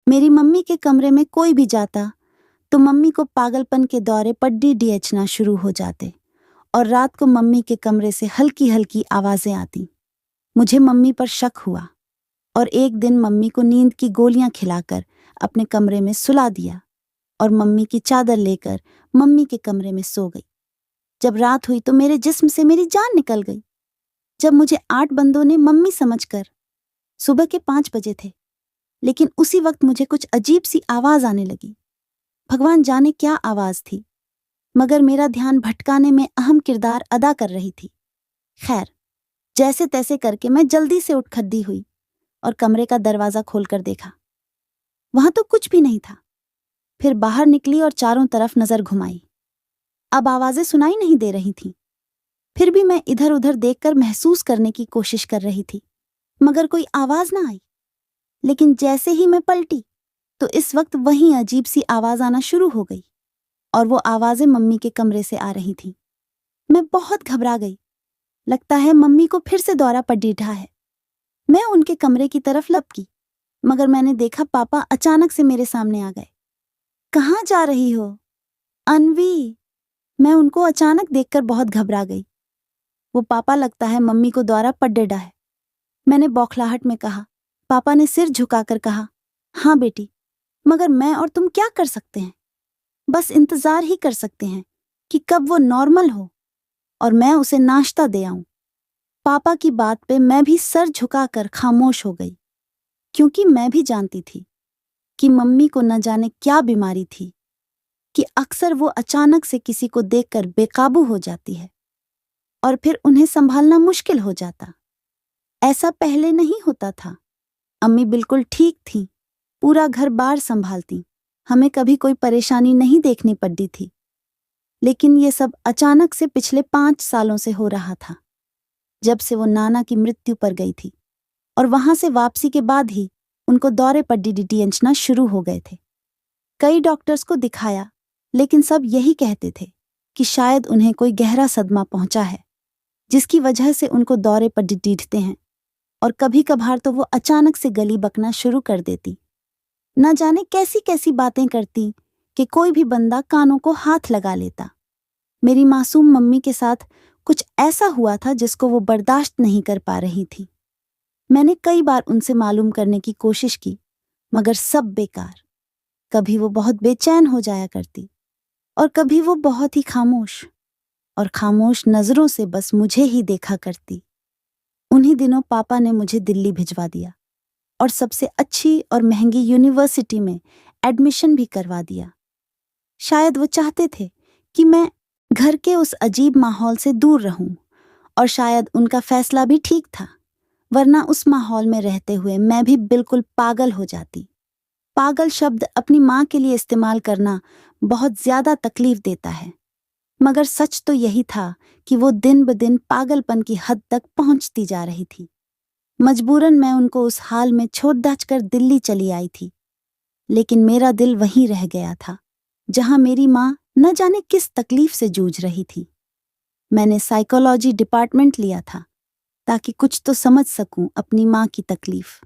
मेरी मम्मी के कमरे में कोई भी जाता तो मम्मी को पागलपन के दौरे पड्डी डियचना शुरू हो जाते और रात को मम्मी के कमरे से हल्की हल्की आवाजें आती। मुझे मम्मी पर शक हुआ और एक दिन मम्मी को नींद की गोलियां खिलाकर अपने कमरे में सुला दिया और मम्मी की चादर लेकर मम्मी के कमरे में सो गई। जब रात हुई तो मेरे जिस्म से मेरी जान निकल गई। जब मुझे 8 बंदों ने मम्मी समझकर, सुबह के 5 बजे थे, लेकिन उसी वक्त मुझे कुछ अजीब सी आवाज आने लगी। भगवान जाने क्या आवाज थी, मगर मेरा ध्यान भटकाने में अहम किरदार अदा कर रही थी। खैर, जैसे तैसे करके मैं जल्दी से उठ खड़ी हुई और कमरे का दरवाजा खोलकर देखा। वहां तो कुछ भी नहीं था। फिर बाहर निकली और चारों तरफ नजर घुमाई। अब आवाजें सुनाई नहीं दे रही थीं। फिर भी मैं इधर उधर देखकर महसूस करने की कोशिश कर रही थी, मगर कोई आवाज ना आई। लेकिन जैसे ही मैं पलटी तो इस वक्त वहीं अजीब सी आवाज आना शुरू हो गई और वो आवाजें मम्मी के कमरे से आ रही थीं। मैं बहुत घबरा गई। लगता है मम्मी को फिर से दौरा पड़ीठा है। मैं उनके कमरे की तरफ लपकी, मगर मैंने देखा पापा अचानक से मेरे सामने आ गए। कहाँ जा रही हो अनवी? मैं उनको अचानक देखकर बहुत घबरा गई। वो पापा लगता है मम्मी को दौरा पड़ेडा है। मैंने बौखलाहट में कहा। पापा ने सिर झुकाकर कहा, हाँ बेटी, मगर मैं और तुम क्या कर सकते हैं? बस इंतजार ही कर सकते हैं कि कब वो नॉर्मल हो और मैं उसे नाश्ता दे आऊं। पापा की बात पे मैं भी सर झुकाकर खामोश हो गई, क्योंकि मैं भी जानती थी कि मम्मी को न जाने क्या बीमारी थी कि अक्सर वो अचानक से किसी को देखकर बेकाबू हो जाती है और फिर उन्हें संभालना मुश्किल हो जाता। ऐसा पहले नहीं होता था। अम्मी बिल्कुल ठीक थी, पूरा घर बार संभालती, हमें कभी कोई परेशानी नहीं देखनी पड़ती थी। लेकिन ये सब अचानक से पिछले 5 सालों से हो रहा था, जब से वो नाना की मृत्यु पर गई थी, और वहां से वापसी के बाद ही उनको दौरे पड्डी शुरू हो गए थे। कई डॉक्टर्स को दिखाया, लेकिन सब यही कहते थे कि शायद उन्हें कोई गहरा सदमा पहुंचा है, जिसकी वजह से उनको दौरे पड्डीते हैं, और कभी कभार तो वो अचानक से गली बकना शुरू कर देती। न जाने कैसी कैसी बातें करती कि कोई भी बंदा कानों को हाथ लगा लेता। मेरी मासूम मम्मी के साथ कुछ ऐसा हुआ था जिसको वो बर्दाश्त नहीं कर पा रही थी। मैंने कई बार उनसे मालूम करने की कोशिश की, मगर सब बेकार। कभी वो बहुत बेचैन हो जाया करती और कभी वो बहुत ही खामोश, और खामोश नजरों से बस मुझे ही देखा करती। उन्हीं दिनों पापा ने मुझे दिल्ली भिजवा दिया और सबसे अच्छी और महंगी यूनिवर्सिटी में एडमिशन भी करवा दिया। शायद वो चाहते थे कि मैं घर के उस अजीब माहौल से दूर रहूं, और शायद उनका फैसला भी ठीक था, वरना उस माहौल में रहते हुए मैं भी बिल्कुल पागल हो जाती। पागल शब्द अपनी माँ के लिए इस्तेमाल करना बहुत ज्यादा तकलीफ देता है, मगर सच तो यही था कि वो दिन ब दिन पागलपन की हद तक पहुंचती जा रही थी। मजबूरन मैं उनको उस हाल में छोड़ दाच कर दिल्ली चली आई थी, लेकिन मेरा दिल वहीं रह गया था जहां मेरी माँ न जाने किस तकलीफ से जूझ रही थी। मैंने साइकोलॉजी डिपार्टमेंट लिया था ताकि कुछ तो समझ सकूं अपनी माँ की तकलीफ।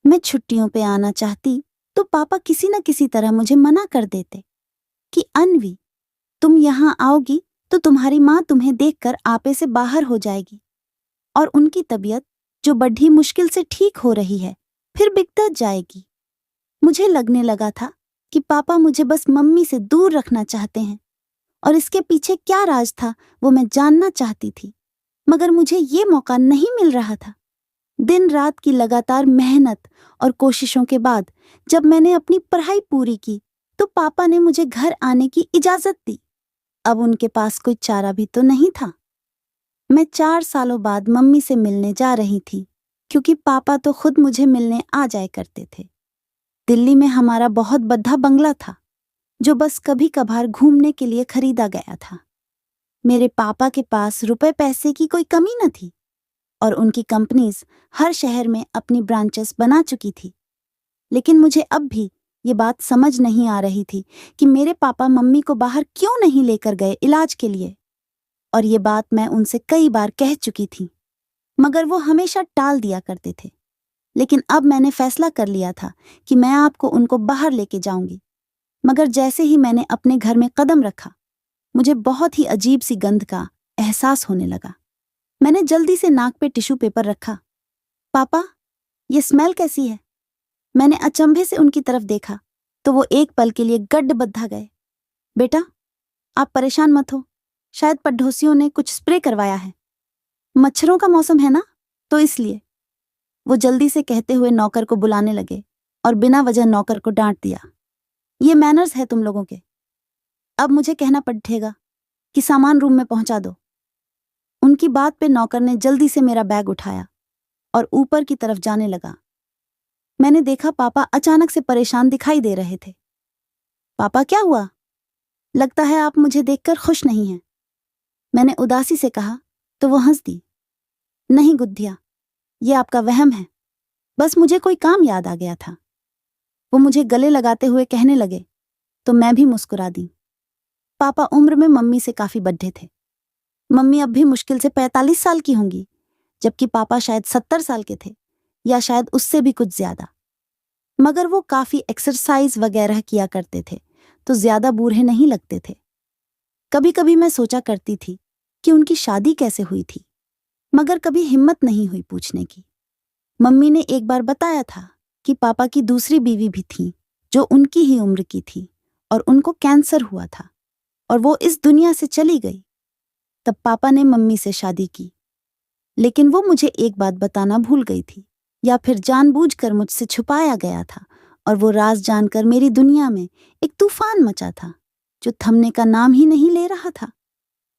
मैं छुट्टियों पे आना चाहती तो पापा किसी न किसी तरह मुझे मना कर देते कि अनवी, तुम यहाँ आओगी तो तुम्हारी माँ तुम्हें देखकर आपे से बाहर हो जाएगी और उनकी तबीयत, जो बड़ी मुश्किल से ठीक हो रही है, फिर बिगड़ जाएगी। मुझे लगने लगा था कि पापा मुझे बस मम्मी से दूर रखना चाहते हैं, और इसके पीछे क्या राज था वो मैं जानना चाहती थी, मगर मुझे ये मौका नहीं मिल रहा था। दिन रात की लगातार मेहनत और कोशिशों के बाद जब मैंने अपनी पढ़ाई पूरी की तो पापा ने मुझे घर आने की इजाजत दी। अब उनके पास कोई चारा भी तो नहीं था। मैं 4 सालों बाद मम्मी से मिलने जा रही थी, क्योंकि पापा तो खुद मुझे मिलने आ जाया करते थे। दिल्ली में हमारा बहुत बड़ा बंगला था, जो बस कभी कभार घूमने के लिए खरीदा गया था। मेरे पापा के पास रुपए पैसे की कोई कमी न थी, और उनकी कंपनीज हर शहर में अपनी ब्रांचेस बना चुकी थी। लेकिन मुझे अब भी ये बात समझ नहीं आ रही थी कि मेरे पापा मम्मी को बाहर क्यों नहीं लेकर गए इलाज के लिए, और ये बात मैं उनसे कई बार कह चुकी थी, मगर वो हमेशा टाल दिया करते थे। लेकिन अब मैंने फैसला कर लिया था कि मैं आपको उनको बाहर लेके जाऊंगी। मगर जैसे ही मैंने अपने घर में कदम रखा, मुझे बहुत ही अजीब सी गंध का एहसास होने लगा। मैंने जल्दी से नाक पे टिश्यू पेपर रखा। पापा, ये स्मेल कैसी है? मैंने अचंभे से उनकी तरफ देखा तो वो एक पल के लिए गड्ढबद्धा गए। बेटा, आप परेशान मत हो, शायद पड़ोसियों ने कुछ स्प्रे करवाया है। मच्छरों का मौसम है ना, तो इसलिए। वो जल्दी से कहते हुए नौकर को बुलाने लगे और बिना वजह नौकर को डांट दिया। ये मैनर्स है तुम लोगों के। अब मुझे कहना पड़ेगा कि सामान रूम में पहुंचा दो। उनकी बात पे नौकर ने जल्दी से मेरा बैग उठाया और ऊपर की तरफ जाने लगा। मैंने देखा पापा अचानक से परेशान दिखाई दे रहे थे। पापा, क्या हुआ? लगता है आप मुझे देखकर खुश नहीं हैं। मैंने उदासी से कहा तो वो हंस दी। नहीं गुद्धिया, ये आपका वहम है, बस मुझे कोई काम याद आ गया था। वो मुझे गले लगाते हुए कहने लगे तो मैं भी मुस्कुरा दी। पापा उम्र में मम्मी से काफी बड्ढे थे। मम्मी अब भी मुश्किल से 45 साल की होंगी, जबकि पापा शायद 70 साल के थे या शायद उससे भी कुछ ज्यादा। मगर वो काफी एक्सरसाइज वगैरह किया करते थे तो ज्यादा बूढ़े नहीं लगते थे। कभी कभी मैं सोचा करती थी कि उनकी शादी कैसे हुई थी, मगर कभी हिम्मत नहीं हुई पूछने की। मम्मी ने एक बार बताया था कि पापा की दूसरी बीवी भी थी जो उनकी ही उम्र की थी और उनको कैंसर हुआ था और वो इस दुनिया से चली गई। तब पापा ने मम्मी से शादी की, लेकिन वो मुझे एक बात बताना भूल गई थी या फिर जानबूझकर मुझसे छुपाया गया था और वो राज जानकर मेरी दुनिया में एक तूफान मचा था जो थमने का नाम ही नहीं ले रहा था।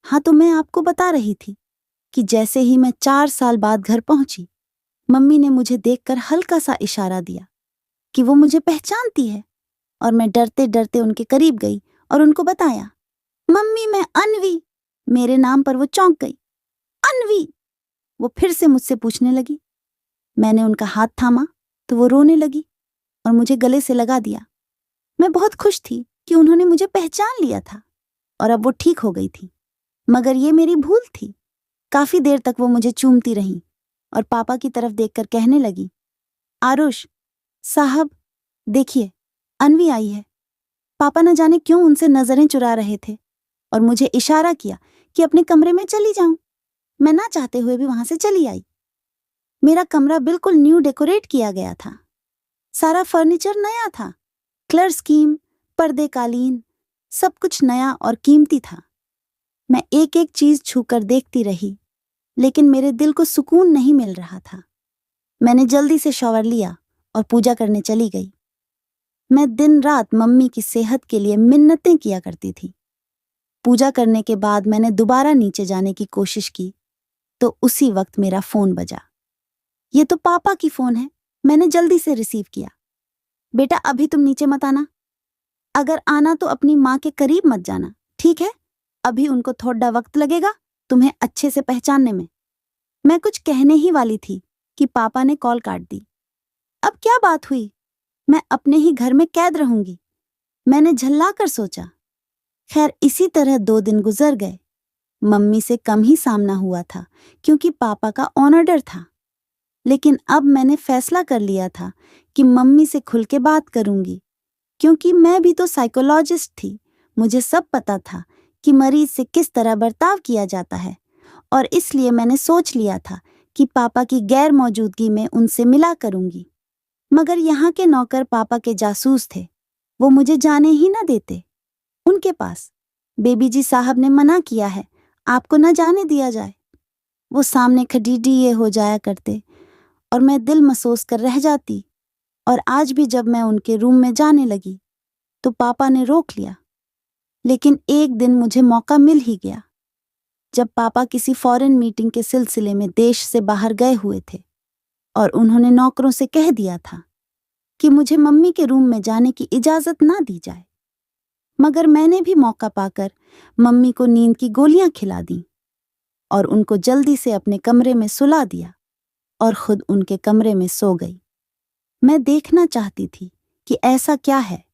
हाँ, तो मैं आपको बता रही थी कि जैसे ही मैं 4 साल बाद घर पहुंची, मम्मी ने मुझे देखकर हल्का सा इशारा दिया कि वो मुझे पहचानती है और मैं डरते डरते उनके करीब गई और उनको बताया, मम्मी मैं अनवी। मेरे नाम पर वो चौंक गई। अनवी! वो फिर से मुझसे पूछने लगी। मैंने उनका हाथ थामा तो वो रोने लगी और मुझे गले से लगा दिया। मैं बहुत खुश थी कि उन्होंने मुझे पहचान लिया था और अब वो ठीक हो गई थी, मगर ये मेरी भूल थी। काफी देर तक वो मुझे चूमती रही और पापा की तरफ देखकर कहने लगी, आरुष साहब, देखिए अनवी आई है। पापा न जाने क्यों उनसे नजरें चुरा रहे थे और मुझे इशारा किया कि अपने कमरे में चली जाऊं। मैं ना चाहते हुए भी वहां से चली आई। मेरा कमरा बिल्कुल न्यू डेकोरेट किया गया था। सारा फर्नीचर नया था, कलर स्कीम, पर्दे, कालीन, सब कुछ नया और कीमती था। मैं एक एक चीज छूकर देखती रही, लेकिन मेरे दिल को सुकून नहीं मिल रहा था। मैंने जल्दी से शॉवर लिया और पूजा करने चली गई। मैं दिन रात मम्मी की सेहत के लिए मिन्नतें किया करती थी। पूजा करने के बाद मैंने दोबारा नीचे जाने की कोशिश की तो उसी वक्त मेरा फोन बजा। ये तो पापा की फोन है। मैंने जल्दी से रिसीव किया। बेटा, अभी तुम नीचे मत आना। अगर आना तो अपनी माँ के करीब मत जाना, ठीक है? अभी उनको थोड़ा वक्त लगेगा तुम्हें अच्छे से पहचानने में। मैं कुछ कहने ही वाली थी कि पापा ने कॉल काट दी। अब क्या बात हुई? मैं अपने ही घर में कैद रहूंगी, मैंने झल्ला कर सोचा। खैर, इसी तरह 2 दिन गुजर गए। मम्मी से कम ही सामना हुआ था क्योंकि पापा का ऑर्डर था, लेकिन अब मैंने फैसला कर लिया था कि मम्मी से खुल के बात करूंगी, क्योंकि मैं भी तो साइकोलॉजिस्ट थी। मुझे सब पता था कि मरीज से किस तरह बर्ताव किया जाता है और इसलिए मैंने सोच लिया था कि पापा की गैर मौजूदगी में उनसे मिला करूंगी। मगर यहाँ के नौकर पापा के जासूस थे, वो मुझे जाने ही न देते। उनके पास बेबी जी साहब ने मना किया है, आपको न जाने दिया जाए। वो सामने खडीडीए हो जाया करते और मैं दिल मसोस कर रह जाती। और आज भी जब मैं उनके रूम में जाने लगी तो पापा ने रोक लिया। लेकिन एक दिन मुझे मौका मिल ही गया, जब पापा किसी फॉरेन मीटिंग के सिलसिले में देश से बाहर गए हुए थे और उन्होंने नौकरों से कह दिया था कि मुझे मम्मी के रूम में जाने की इजाजत ना दी जाए। मगर मैंने भी मौका पाकर मम्मी को नींद की गोलियां खिला दी और उनको जल्दी से अपने कमरे में सुला दिया और खुद उनके कमरे में सो गई। मैं देखना चाहती थी कि ऐसा क्या है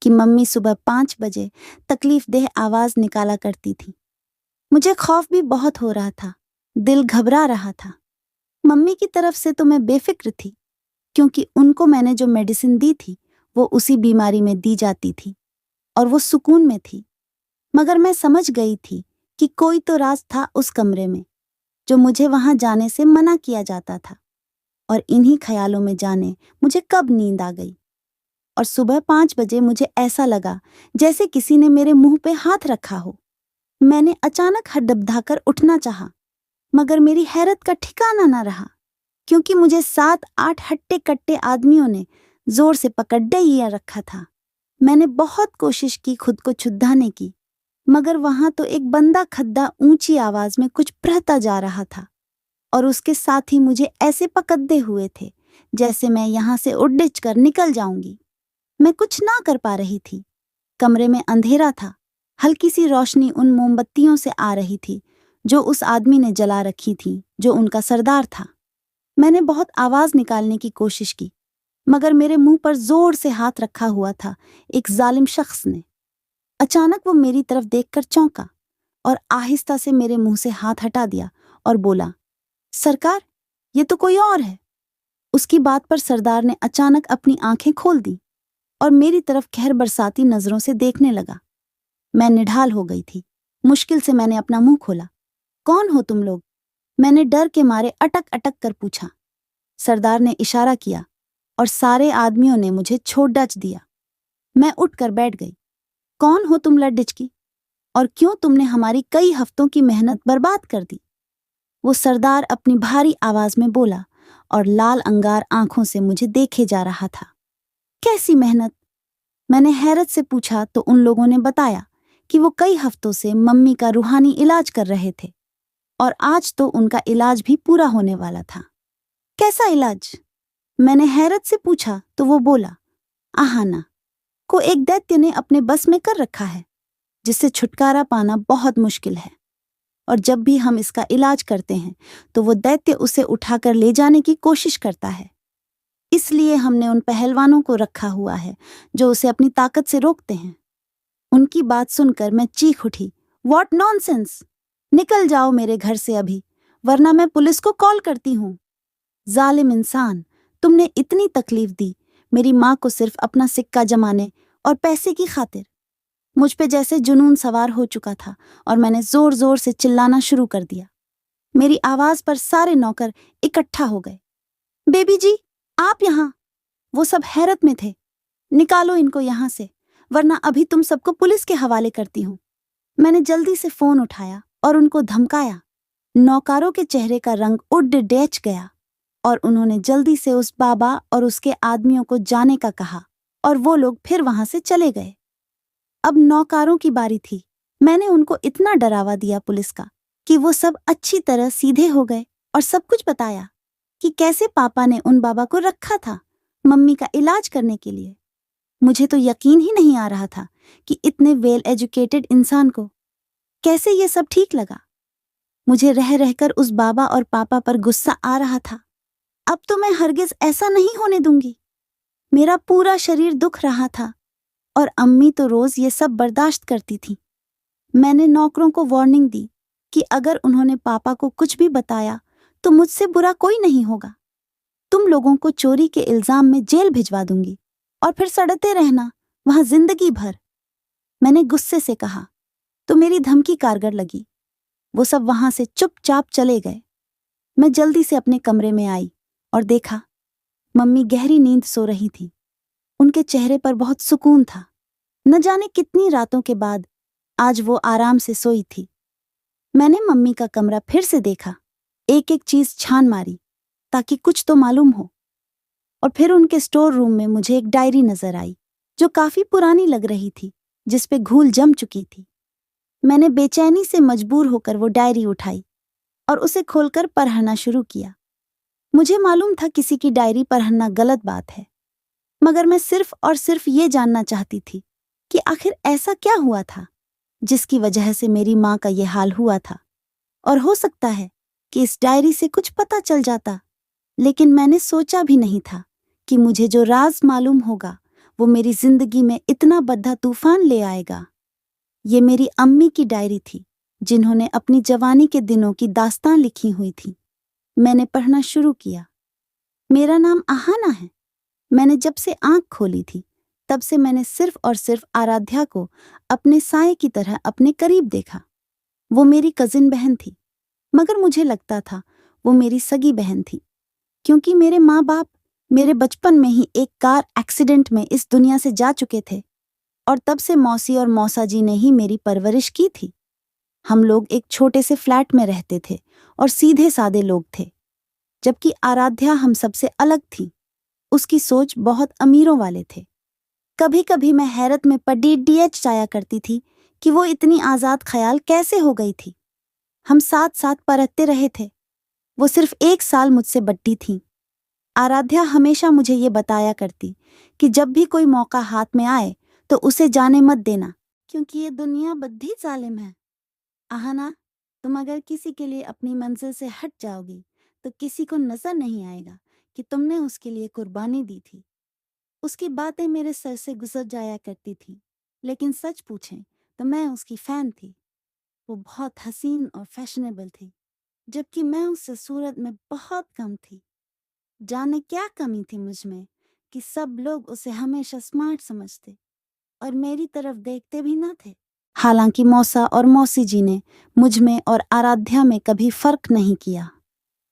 कि मम्मी सुबह 5 बजे तकलीफदेह आवाज निकाला करती थी। मुझे खौफ भी बहुत हो रहा था, दिल घबरा रहा था। मम्मी की तरफ से तो मैं बेफिक्र थी, क्योंकि उनको मैंने जो मेडिसिन दी थी वो उसी बीमारी में दी जाती थी और वो सुकून में थी। मगर मैं समझ गई थी कि कोई तो राज था उस कमरे में जो मुझे वहां जाने से मना किया जाता था। और इन्हीं ख्यालों में जाने मुझे कब नींद आ गई और सुबह 5 बजे मुझे ऐसा लगा जैसे किसी ने मेरे मुंह पे हाथ रखा हो। मैंने अचानक हडबडाकर उठना चाहा, मगर मेरी हैरत का ठिकाना न रहा, क्योंकि मुझे 7-8 हट्टे कट्टे आदमियों ने जोर से पकड़े ही रखा था। मैंने बहुत कोशिश की खुद को छुड़ाने की, मगर वहां तो एक बंदा खद्दा ऊंची आवाज में कुछ बहता जा रहा था और उसके साथ ही मुझे ऐसे पकड़े हुए थे जैसे मैं यहां से उड़िच कर निकल जाऊंगी। मैं कुछ ना कर पा रही थी। कमरे में अंधेरा था। हल्की सी रोशनी उन मोमबत्तियों से आ रही थी जो उस आदमी ने जला रखी थी, जो उनका सरदार था। मैंने बहुत आवाज निकालने की कोशिश की, मगर मेरे मुंह पर जोर से हाथ रखा हुआ था एक जालिम शख्स ने। अचानक वो मेरी तरफ देखकर चौंका और आहिस्ता से मेरे मुंह से हाथ हटा दिया और बोला, सरकार, ये तो कोई और है। उसकी बात पर सरदार ने अचानक अपनी आंखें खोल दी और मेरी तरफ खैर बरसाती नजरों से देखने लगा। मैं निढाल हो गई थी। मुश्किल से मैंने अपना मुंह खोला। कौन हो तुम लोग? मैंने डर के मारे अटक अटक कर पूछा। सरदार ने इशारा किया और सारे आदमियों ने मुझे छोड़ डच दिया। मैं उठकर बैठ गई। कौन हो तुम लड्डिच की? और क्यों तुमने हमारी कई हफ्तों की मेहनत बर्बाद कर दी? वो सरदार अपनी भारी आवाज में बोला और लाल अंगार आंखों से मुझे देखे जा रहा था। कैसी मेहनत? मैंने हैरत से पूछा तो उन लोगों ने बताया कि वो कई हफ्तों से मम्मी का रूहानी इलाज कर रहे थे और आज तो उनका इलाज भी पूरा होने वाला था। कैसा इलाज? मैंने हैरत से पूछा तो वो बोला, आहाना को एक दैत्य ने अपने बस में कर रखा है, जिससे छुटकारा पाना बहुत मुश्किल है। और जब भी हम इसका इलाज करते हैं तो वो दैत्य उसे उठाकर ले जाने की कोशिश करता है। इसलिए हमने उन पहलवानों को रखा हुआ है जो उसे अपनी ताकत से रोकते हैं। उनकी बात सुनकर मैं चीख उठी, व्हाट नॉनसेंस! निकल जाओ मेरे घर से अभी, वरना मैं पुलिस को कॉल करती हूँ। जालिम इंसान, तुमने इतनी तकलीफ दी मेरी माँ को सिर्फ अपना सिक्का जमाने और पैसे की खातिर। मुझ पे जैसे जुनून सवार हो चुका था और मैंने जोर जोर से चिल्लाना शुरू कर दिया। मेरी आवाज पर सारे नौकर इकट्ठा हो गए। बेबी जी, आप यहाँ! वो सब हैरत में थे। निकालो इनको यहाँ से, वरना अभी तुम सबको पुलिस के हवाले करती हूँ। मैंने जल्दी से फोन उठाया और उनको धमकाया। नौकरों के चेहरे का रंग उड़ डेच गया और उन्होंने जल्दी से उस बाबा और उसके आदमियों को जाने का कहा और वो लोग फिर वहां से चले गए। अब नौकरों की बारी थी। मैंने उनको इतना डरावा दिया पुलिस का कि वो सब अच्छी तरह सीधे हो गए और सब कुछ बताया कि कैसे पापा ने उन बाबा को रखा था मम्मी का इलाज करने के लिए। मुझे तो यकीन ही नहीं आ रहा था कि इतने वेल एजुकेटेड इंसान को कैसे ये सब ठीक लगा। मुझे रह रहकर उस बाबा और पापा पर गुस्सा आ रहा था। अब तो मैं हरगिज ऐसा नहीं होने दूंगी। मेरा पूरा शरीर दुख रहा था और अम्मी तो रोज ये सब बर्दाश्त करती थी। मैंने नौकरों को वार्निंग दी कि अगर उन्होंने पापा को कुछ भी बताया तो मुझसे बुरा कोई नहीं होगा। तुम लोगों को चोरी के इल्जाम में जेल भिजवा दूंगी और फिर सड़ते रहना वहां जिंदगी भर। मैंने गुस्से से कहा तो मेरी धमकी कारगर लगी। वो सब वहां से चुपचाप चले गए। मैं जल्दी से अपने कमरे में आई और देखा मम्मी गहरी नींद सो रही थी। उनके चेहरे पर बहुत सुकून था। न जाने कितनी रातों के बाद आज वो आराम से सोई थी। मैंने मम्मी का कमरा फिर से देखा, एक एक चीज छान मारी ताकि कुछ तो मालूम हो। और फिर उनके स्टोर रूम में मुझे एक डायरी नजर आई जो काफी पुरानी लग रही थी, जिस पे घूल जम चुकी थी। मैंने बेचैनी से मजबूर होकर वो डायरी उठाई और उसे खोलकर पढ़ना शुरू किया। मुझे मालूम था किसी की डायरी पढ़ना गलत बात है, मगर मैं सिर्फ और सिर्फ ये जानना चाहती थी कि आखिर ऐसा क्या हुआ था जिसकी वजह से मेरी माँ का ये हाल हुआ था। और हो सकता है कि इस डायरी से कुछ पता चल जाता, लेकिन मैंने सोचा भी नहीं था कि मुझे जो राज मालूम होगा वो मेरी जिंदगी में इतना बड़ा तूफान ले आएगा। ये मेरी अम्मी की डायरी थी, जिन्होंने अपनी जवानी के दिनों की दास्तान लिखी हुई थी। मैंने पढ़ना शुरू किया। मेरा नाम आहाना है। मैंने जब से आंख खोली थी तब से मैंने सिर्फ और सिर्फ आराध्या को अपने साये की तरह अपने करीब देखा। वो मेरी कजिन बहन थी, मगर मुझे लगता था वो मेरी सगी बहन थी, क्योंकि मेरे माँ बाप मेरे बचपन में ही एक कार एक्सीडेंट में इस दुनिया से जा चुके थे और तब से मौसी और मौसा जी ने ही मेरी परवरिश की थी। हम लोग एक छोटे से फ्लैट में रहते थे और सीधे सादे लोग थे, जबकि आराध्या हम सबसे अलग थी। उसकी सोच बहुत अमीरों वाले थे। कभी कभी मैं हैरत में पड़ी डीएच जाया करती थी कि वो इतनी आजाद ख्याल कैसे हो गई थी। हम साथ साथ पढ़ते रहे थे। वो सिर्फ 1 साल मुझसे बड़ी थी। आराध्या हमेशा मुझे ये बताया करती कि जब भी कोई मौका हाथ में आए तो उसे जाने मत देना, क्योंकि ये दुनिया बद्धी जालिम है। आहाना, तुम अगर किसी के लिए अपनी मंजिल से हट जाओगी तो किसी को नजर नहीं आएगा कि तुमने उसके लिए कुर्बानी दी थी। उसकी बातें मेरे सर से गुजर जाया करती थी, लेकिन सच पूछें तो मैं उसकी फैन थी। वो बहुत हसीन और फैशनेबल थी, जबकि मैं उससे सूरत में बहुत कम थी। जाने क्या कमी थी मुझ में कि सब लोग उसे हमेशा स्मार्ट समझते और मेरी तरफ देखते भी न थे। हालांकि मौसा और मौसी जी ने मुझ में और आराध्या में कभी फर्क नहीं किया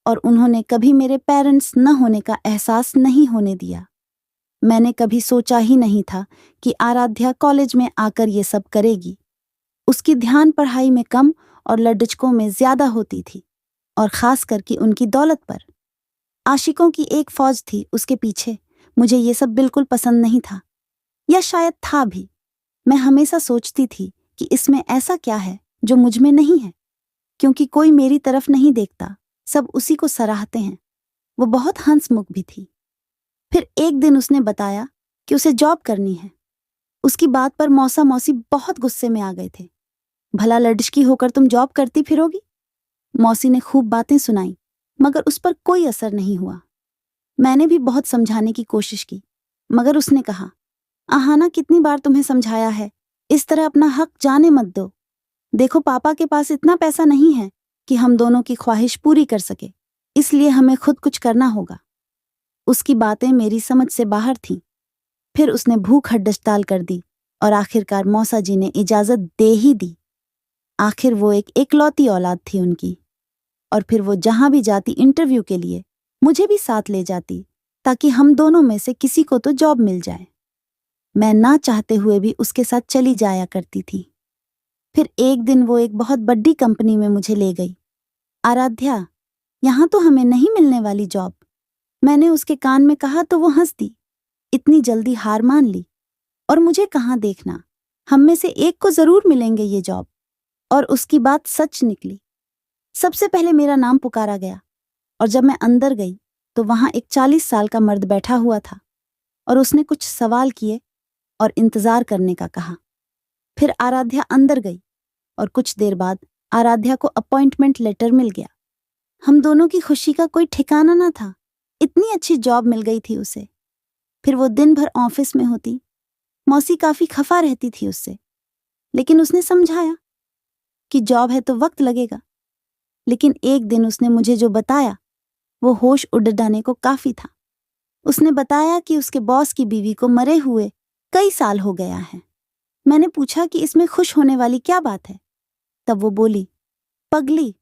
और उन्होंने कभी मेरे पेरेंट्स न होने का एहसास नहीं होने दिया। मैंने कभी सोचा ही नहीं था कि आराध्या कॉलेज में आकर ये सब करेगी। उसकी ध्यान पढ़ाई में कम और लड़चकों में ज्यादा होती थी, और खास करके उनकी दौलत पर। आशिकों की एक फौज थी उसके पीछे। मुझे ये सब बिल्कुल पसंद नहीं था, या शायद था भी। मैं हमेशा सोचती थी कि इसमें ऐसा क्या है जो मुझ में नहीं है, क्योंकि कोई मेरी तरफ नहीं देखता, सब उसी को सराहते हैं। वो बहुत हंसमुख भी थी। फिर एक दिन उसने बताया कि उसे जॉब करनी है। उसकी बात पर मौसा मौसी बहुत गुस्से में आ गए थे। भला लड़की होकर तुम जॉब करती फिरोगी? मौसी ने खूब बातें सुनाई, मगर उस पर कोई असर नहीं हुआ। मैंने भी बहुत समझाने की कोशिश की, मगर उसने कहा, आहाना, कितनी बार तुम्हें समझाया है, इस तरह अपना हक जाने मत दो। देखो, पापा के पास इतना पैसा नहीं है कि हम दोनों की ख्वाहिश पूरी कर सके, इसलिए हमें खुद कुछ करना होगा। उसकी बातें मेरी समझ से बाहर थीं। फिर उसने भूख हड़ताल कर दी और आखिरकार मौसा जी ने इजाजत दे ही दी। आखिर वो एक इकलौती औलाद थी उनकी। और फिर वो जहां भी जाती इंटरव्यू के लिए मुझे भी साथ ले जाती, ताकि हम दोनों में से किसी को तो जॉब मिल जाए। मैं ना चाहते हुए भी उसके साथ चली जाया करती थी। फिर एक दिन वो एक बहुत बड़ी कंपनी में मुझे ले गई। आराध्या, यहाँ तो हमें नहीं मिलने वाली जॉब। मैंने उसके कान में कहा तो वो हंस दी। इतनी जल्दी हार मान ली। और मुझे कहाँ देखना, हम में से एक को जरूर मिलेंगे ये जॉब। और उसकी बात सच निकली। सबसे पहले मेरा नाम पुकारा गया, और जब मैं अंदर गई तो वहां एक 40 साल का मर्द बैठा हुआ था, और उसने कुछ सवाल किए और इंतजार करने का कहा। फिर आराध्या अंदर गई और कुछ देर बाद आराध्या को अपॉइंटमेंट लेटर मिल गया। हम दोनों की खुशी का कोई ठिकाना ना था। इतनी अच्छी जॉब मिल गई थी उसे। फिर वो दिन भर ऑफिस में होती। मौसी काफी खफा रहती थी उससे, लेकिन उसने समझाया कि जॉब है तो वक्त लगेगा। लेकिन एक दिन उसने मुझे जो बताया वो होश उड़ जाने को काफी था। उसने बताया कि उसके बॉस की बीवी को मरे हुए कई साल हो गया है। मैंने पूछा कि इसमें खुश होने वाली क्या बात है। तब वो बोली, पगली,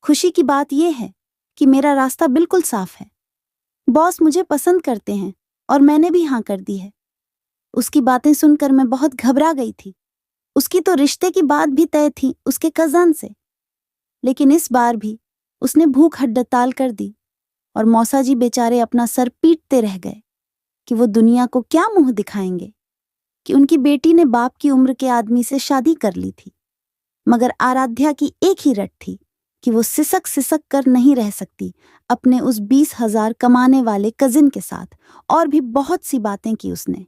खुशी की बात यह है कि मेरा रास्ता बिल्कुल साफ है। बॉस मुझे पसंद करते हैं और मैंने भी हाँ कर दी है। उसकी बातें सुनकर मैं बहुत घबरा गई थी। उसकी तो रिश्ते की बात भी तय थी उसके कजन से, लेकिन इस बार भी उसने भूख हड़ताल कर दी और मौसा जी बेचारे अपना सर पीटते रह गए कि वो दुनिया को क्या मुंह दिखाएंगे कि उनकी बेटी ने बाप की उम्र के आदमी से शादी कर ली थी। मगर आराध्या की एक ही रट थी कि वो सिसक सिसक कर नहीं रह सकती अपने उस 20,000 कमाने वाले कजिन के साथ। और भी बहुत सी बातें की उसने,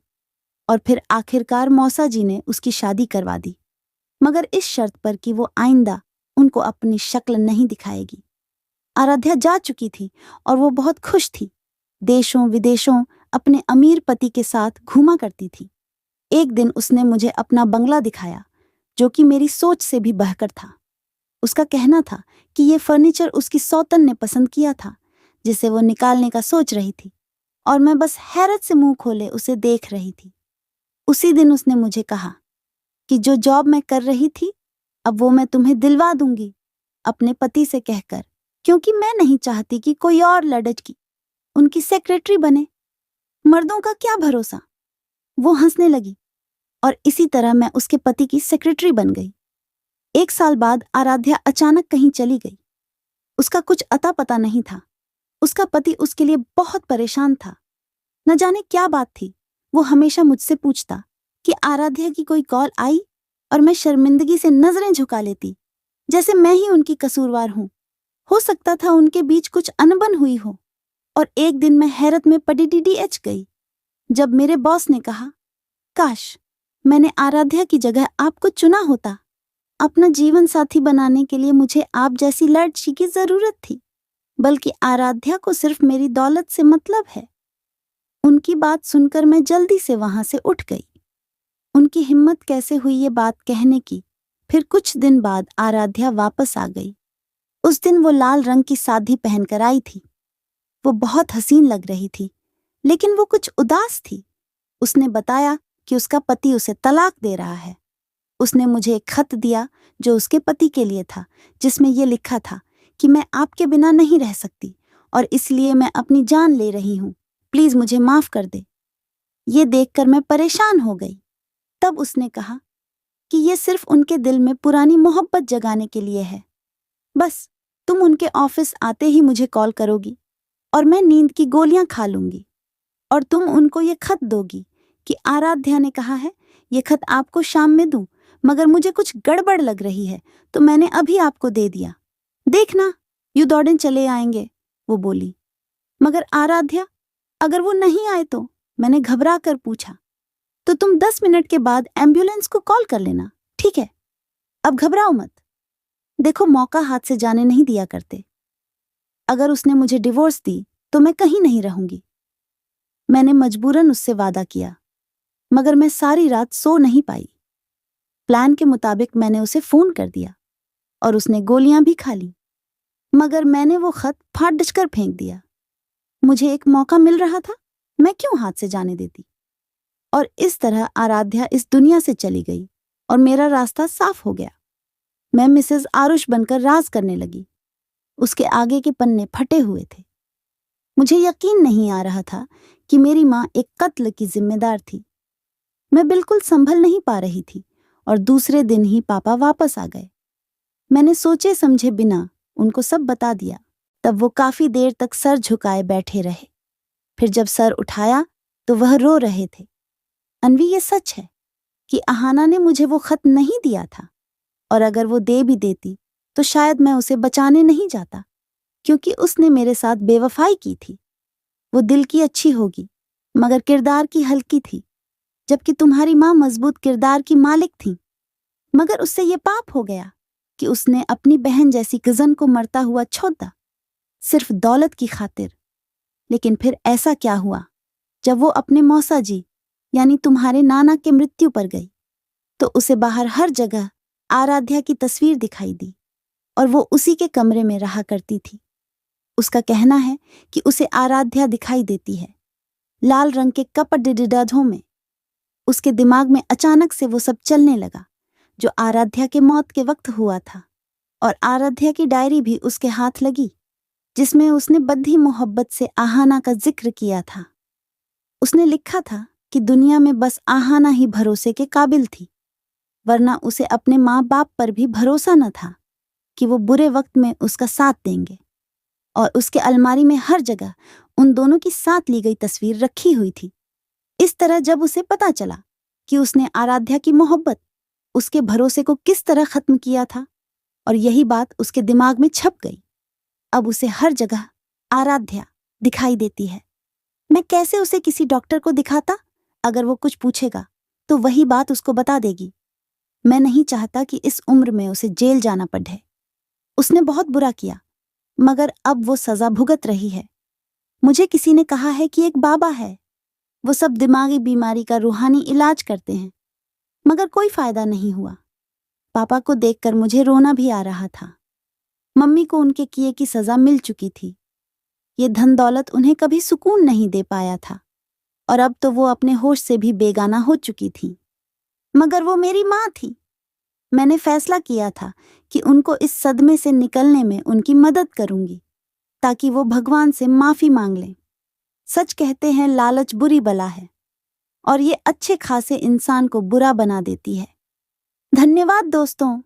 और फिर आखिरकार मौसा जी ने उसकी शादी करवा दी, मगर इस शर्त पर कि वो आइंदा उनको अपनी शक्ल नहीं दिखाएगी। आराध्या जा चुकी थी और वो बहुत खुश थी। देशों विदेशों अपने अमीर पति के साथ घूमा करती थी। एक दिन उसने मुझे अपना बंगला दिखाया, जो कि मेरी सोच से भी बहकर था। उसका कहना था कि ये फर्नीचर उसकी सौतन ने पसंद किया था, जिसे वो निकालने का सोच रही थी, और मैं बस हैरत से मुंह खोले उसे देख रही थी। उसी दिन उसने मुझे कहा कि जो जॉब मैं कर रही थी अब वो मैं तुम्हें दिलवा दूंगी, अपने पति से कहकर, क्योंकि मैं नहीं चाहती कि कोई और लड़की उनकी सेक्रेटरी बने। मर्दों का क्या भरोसा। वो हंसने लगी और इसी तरह मैं उसके पति की सेक्रेटरी बन गई। 1 साल बाद आराध्या अचानक कहीं चली गई। उसका कुछ अता पता नहीं था। उसका पति उसके लिए बहुत परेशान था। न जाने क्या बात थी। वो हमेशा मुझसे पूछता कि आराध्या की कोई कॉल आई, और मैं शर्मिंदगी से नजरें झुका लेती, जैसे मैं ही उनकी कसूरवार हूं। हो सकता था उनके बीच कुछ अनबन हुई हो। और एक दिन मैं हैरत में पड़ी DDH गई जब मेरे बॉस ने कहा, काश मैंने आराध्या की जगह आपको चुना होता। अपना जीवन साथी बनाने के लिए मुझे आप जैसी लड़की की जरूरत थी, बल्कि आराध्या को सिर्फ मेरी दौलत से मतलब है। उनकी बात सुनकर मैं जल्दी से वहां से उठ गई। उनकी हिम्मत कैसे हुई ये बात कहने की। फिर कुछ दिन बाद आराध्या वापस आ गई। उस दिन वो लाल रंग की साड़ी पहनकर आई थी। वो बहुत हसीन लग रही थी, लेकिन वो कुछ उदास थी। उसने बताया कि उसका पति उसे तलाक दे रहा है। उसने मुझे एक खत दिया जो उसके पति के लिए था, जिसमें यह लिखा था कि मैं आपके बिना नहीं रह सकती और इसलिए मैं अपनी जान ले रही हूं। प्लीज मुझे माफ कर दे। ये देखकर मैं परेशान हो गई। तब उसने कहा कि ये सिर्फ उनके दिल में पुरानी मोहब्बत जगाने के लिए है। बस तुम उनके ऑफिस आते ही मुझे कॉल करोगी और मैं नींद की गोलियां खा लूंगी, और तुम उनको ये खत दोगी कि आराध्या ने कहा है ये खत आपको शाम में दूं, मगर मुझे कुछ गड़बड़ लग रही है तो मैंने अभी आपको दे दिया। देखना यू दौड़न चले आएंगे, वो बोली। मगर आराध्या, अगर वो नहीं आए तो? मैंने घबरा कर पूछा। तो तुम 10 मिनट के बाद एम्बुलेंस को कॉल कर लेना, ठीक है? अब घबराओ मत। देखो मौका हाथ से जाने नहीं दिया करते। अगर उसने मुझे डिवोर्स दी तो मैं कहीं नहीं रहूंगी। मैंने मजबूरन उससे वादा किया, मगर मैं सारी रात सो नहीं पाई। प्लान के मुताबिक मैंने उसे फोन कर दिया और उसने गोलियां भी खा ली, मगर मैंने वो खत फाड़ कर फेंक दिया। मुझे एक मौका मिल रहा था, मैं क्यों हाथ से जाने देती? और इस तरह आराध्या इस दुनिया से चली गई और मेरा रास्ता साफ हो गया। मैं मिसेस आरुष बनकर राज करने लगी। उसके आगे के पन्ने फटे हुए थे। मुझे यकीन नहीं आ रहा था कि मेरी माँ एक कत्ल की जिम्मेदार थी। मैं बिल्कुल संभल नहीं पा रही थी और दूसरे दिन ही पापा वापस आ गए। मैंने सोचे समझे बिना उनको सब बता दिया। तब वो काफी देर तक सर झुकाए बैठे रहे। फिर जब सर उठाया तो वह रो रहे थे। अनवी, ये सच है कि अहाना ने मुझे वो खत नहीं दिया था, और अगर वो दे भी देती तो शायद मैं उसे बचाने नहीं जाता, क्योंकि उसने मेरे साथ बेवफाई की थी। वो दिल की अच्छी होगी मगर किरदार की हल्की थी, जबकि तुम्हारी माँ मजबूत किरदार की मालिक थी। मगर उससे ये पाप हो गया कि उसने अपनी बहन जैसी कजन को मरता हुआ छोड़ा, सिर्फ दौलत की खातिर। लेकिन फिर ऐसा क्या हुआ, जब वो अपने मौसा जी यानी तुम्हारे नाना के मृत्यु पर गई तो उसे बाहर हर जगह आराध्या की तस्वीर दिखाई दी, और वो उसी के कमरे में रहा करती थी। उसका कहना है कि उसे आराध्या दिखाई देती है, लाल रंग के कपट डिडाधों में। उसके दिमाग में अचानक से वो सब चलने लगा जो आराध्या के मौत के वक्त हुआ था, और आराध्या की डायरी भी उसके हाथ लगी, जिसमें उसने बद्धी मोहब्बत से आहाना का जिक्र किया था। उसने लिखा था कि दुनिया में बस आहाना ही भरोसे के काबिल थी, वरना उसे अपने माँ बाप पर भी भरोसा न था कि वो बुरे वक्त में उसका साथ देंगे। और उसके अलमारी में हर जगह उन दोनों की साथ ली गई तस्वीर रखी हुई थी। इस तरह जब उसे पता चला कि उसने आराध्या की मोहब्बत, उसके भरोसे को किस तरह खत्म किया था, और यही बात उसके दिमाग में छप गई, अब उसे हर जगह आराध्या दिखाई देती है। मैं कैसे उसे किसी डॉक्टर को दिखाता? अगर वो कुछ पूछेगा तो वही बात उसको बता देगी। मैं नहीं चाहता कि इस उम्र में उसे जेल जाना पड़े। उसने बहुत बुरा किया, मगर अब वो सजा भुगत रही है। मुझे किसी ने कहा है कि एक बाबा है, वो सब दिमागी बीमारी का रूहानी इलाज करते हैं, मगर कोई फायदा नहीं हुआ। पापा को देखकर मुझे रोना भी आ रहा था। मम्मी को उनके किए की सजा मिल चुकी थी। ये धन दौलत उन्हें कभी सुकून नहीं दे पाया था और अब तो वो अपने होश से भी बेगाना हो चुकी थी। मगर वो मेरी माँ थी। मैंने फैसला किया था कि उनको इस सदमे से निकलने में उनकी मदद करूंगी ताकि वो भगवान से माफी मांग लें। सच कहते हैं लालच बुरी बला है और ये अच्छे खासे इंसान को बुरा बना देती है। धन्यवाद दोस्तों।